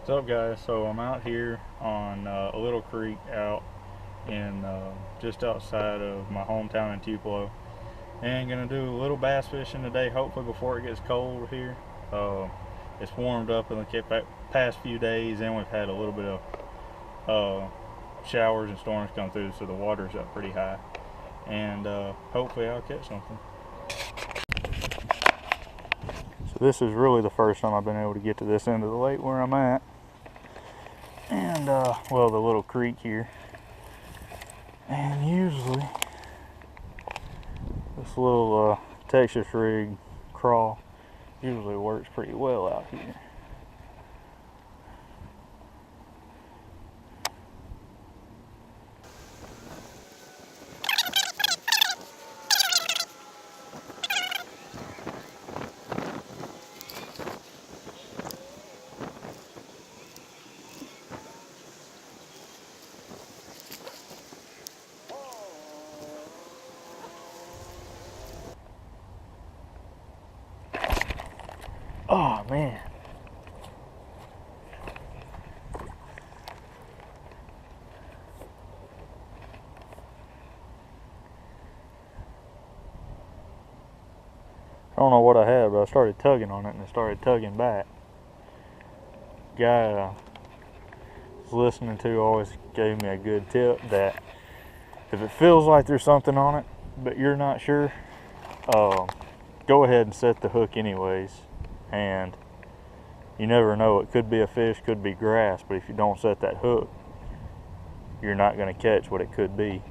What's up, guys? So I'm out here on a little creek out in just outside of my hometown in Tupelo, and gonna do a little bass fishing today, hopefully before it gets cold here. It's warmed up in the past few days, and we've had a little bit of showers and storms come through, so the water's up pretty high, and hopefully I'll catch something. So this is really the first time I've been able to get to this end of the lake where I'm at. And well, the little creek here, and usually this little Texas rig crawl usually works pretty well out here. Oh man. I don't know what I had, but I started tugging on it and it started tugging back. Guy I was listening to always gave me a good tip that if it feels like there's something on it, but you're not sure, go ahead and set the hook anyways. And you never know, it could be a fish, could be grass, but if you don't set that hook, you're not going to catch what it could be.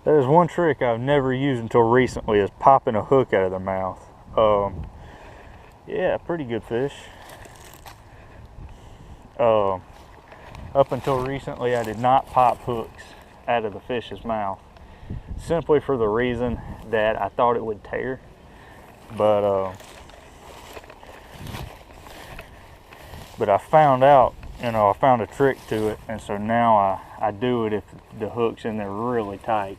There's one trick I've never used until recently, is popping a hook out of their mouth. Yeah, pretty good fish. Up until recently, I did not pop hooks out of the fish's mouth, simply for the reason that I thought it would tear. But I found out, I found a trick to it, and so now I do it if the hook's in there really tight.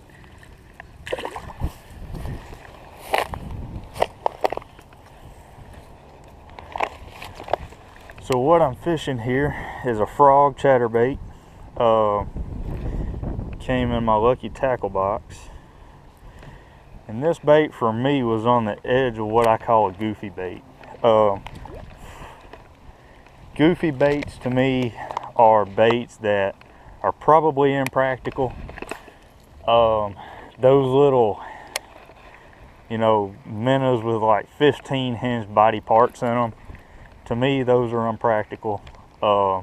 So what I'm fishing here is a frog chatterbait. Came in my lucky tackle box. And this bait for me was on the edge of what I call a goofy bait. Goofy baits to me are baits that are probably impractical. Those little, minnows with like 15 hinged body parts in them, to me those are impractical. I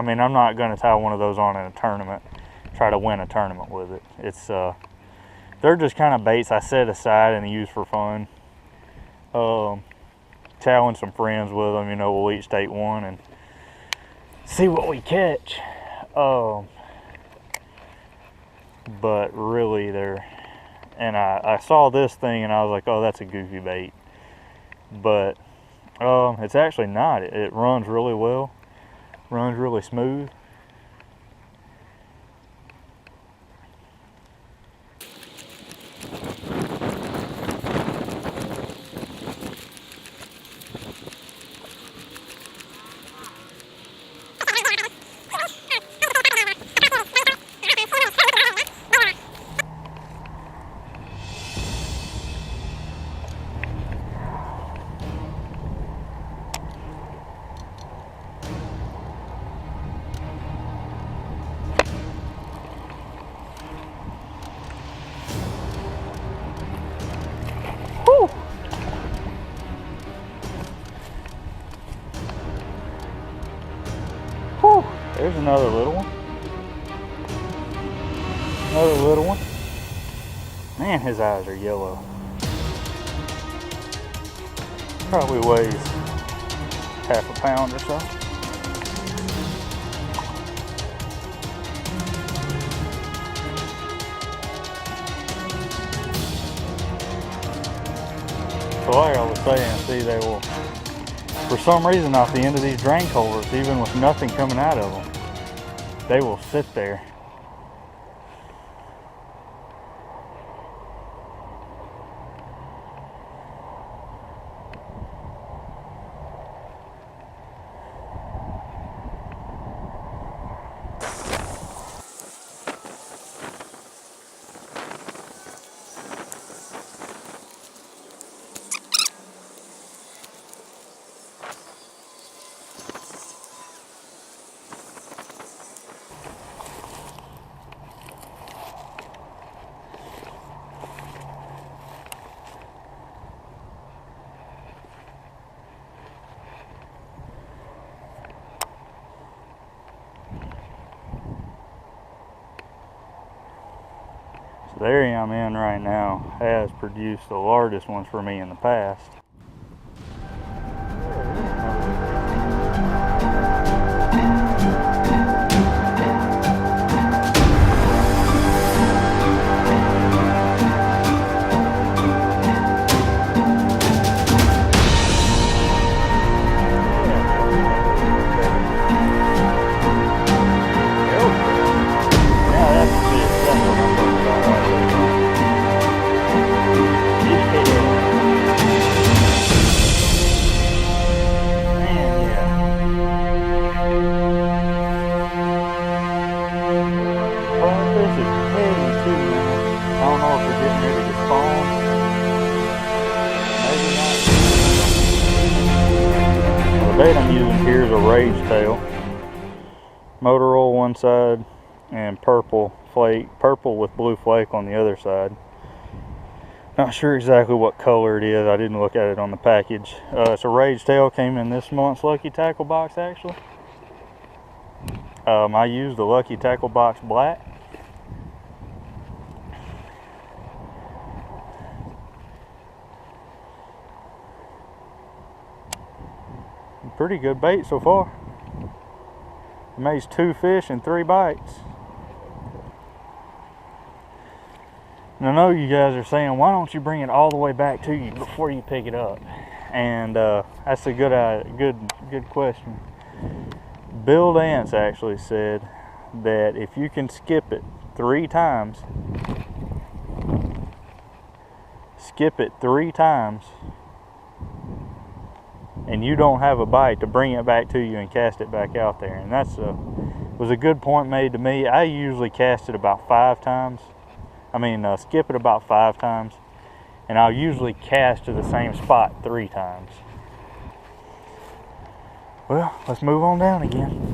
mean, I'm not going to tie one of those on in a tournament, try to win a tournament with it. It's they're just kind of baits I set aside and use for fun. Challenge some friends with them, we'll each take one and see what we catch. But really and I saw this thing and I was like, oh, that's a goofy bait. But it's actually not. It runs really well, runs really smooth. another little one. Another little one. Man, his eyes are yellow. Probably weighs half a pound or so. So like I was saying, see, they will, for some reason off the end of these drain culverts, even with nothing coming out of them, they will sit there. The area I'm in right now has produced the largest ones for me in the past. The bait I'm using here is a rage tail, Motoroil one side and purple with blue flake on the other side. Not sure exactly what color it is, I didn't look at it on the package. It's a rage tail, came in this month's Lucky Tackle box actually. I used the Lucky Tackle box black. Pretty good bait so far. Made 2 fish and 3 bites. And I know you guys are saying, why don't you bring it all the way back to you before you pick it up? And that's a good question. Bill Dance actually said that if you can skip it 3 times, and you don't have a bite, to bring it back to you and cast it back out there. And that's was a good point made to me. I usually cast it about 5 times. Skip it about 5 times, and I'll usually cast to the same spot 3 times. Well, let's move on down again.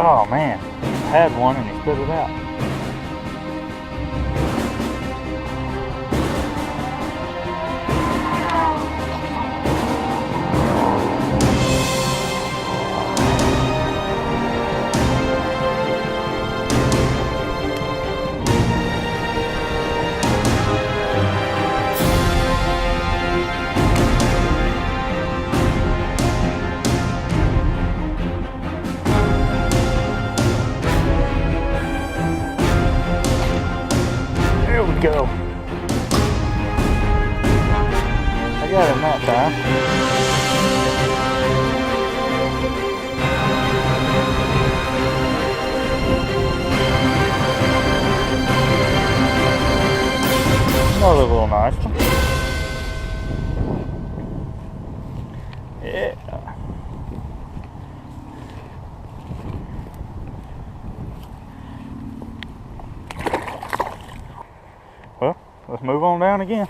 Oh man, had one and he spit it out. Go. I got him that time. Another little nice one. Yeah. Well, let's move on down again.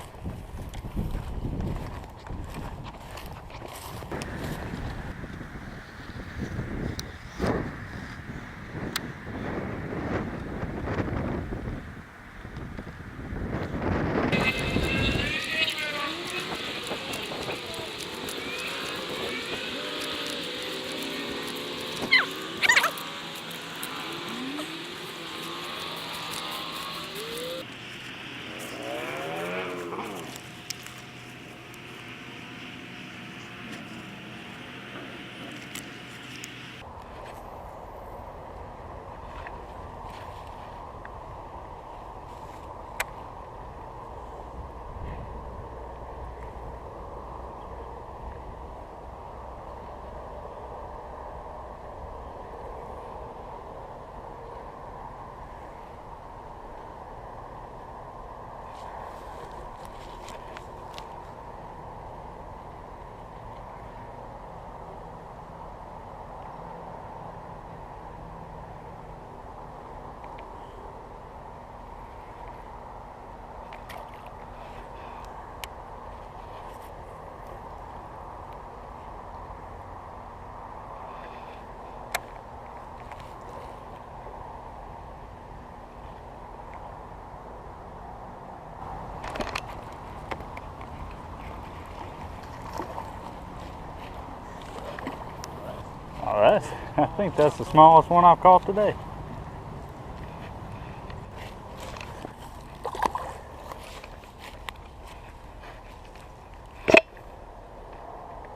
Alright, I think that's the smallest one I've caught today.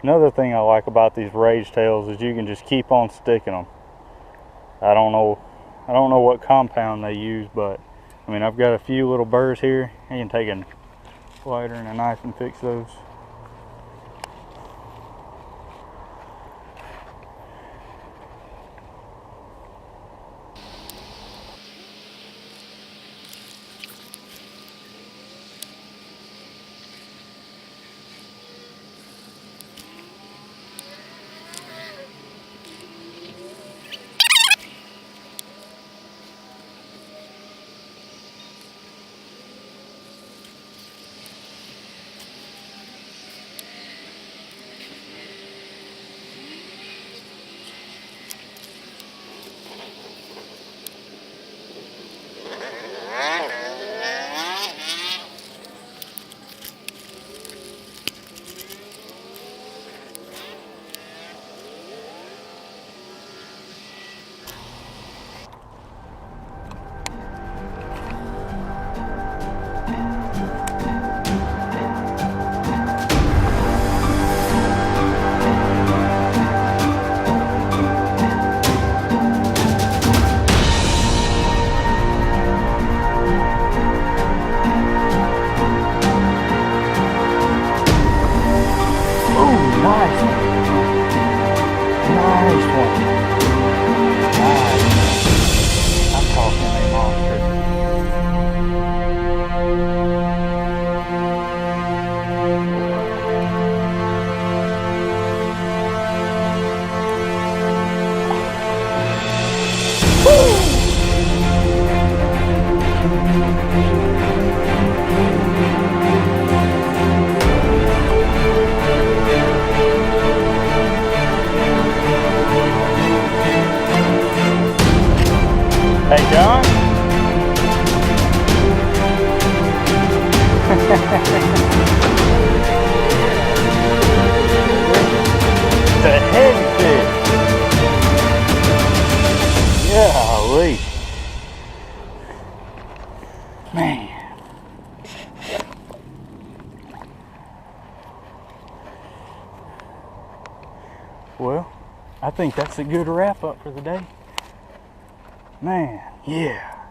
Another thing I like about these rage tails is you can just keep on sticking them. I don't know what compound they use, but I mean, I've got a few little burrs here. I can take a lighter and a knife and fix those. Hey, John. The heavy fish. Golly. Man. Well, I think that's a good wrap up for the day. Man, yeah.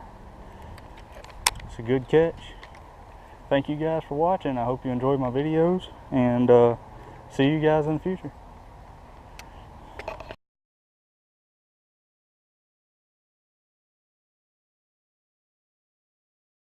It's a good catch. Thank you guys for watching. I hope you enjoyed my videos, and see you guys in the future.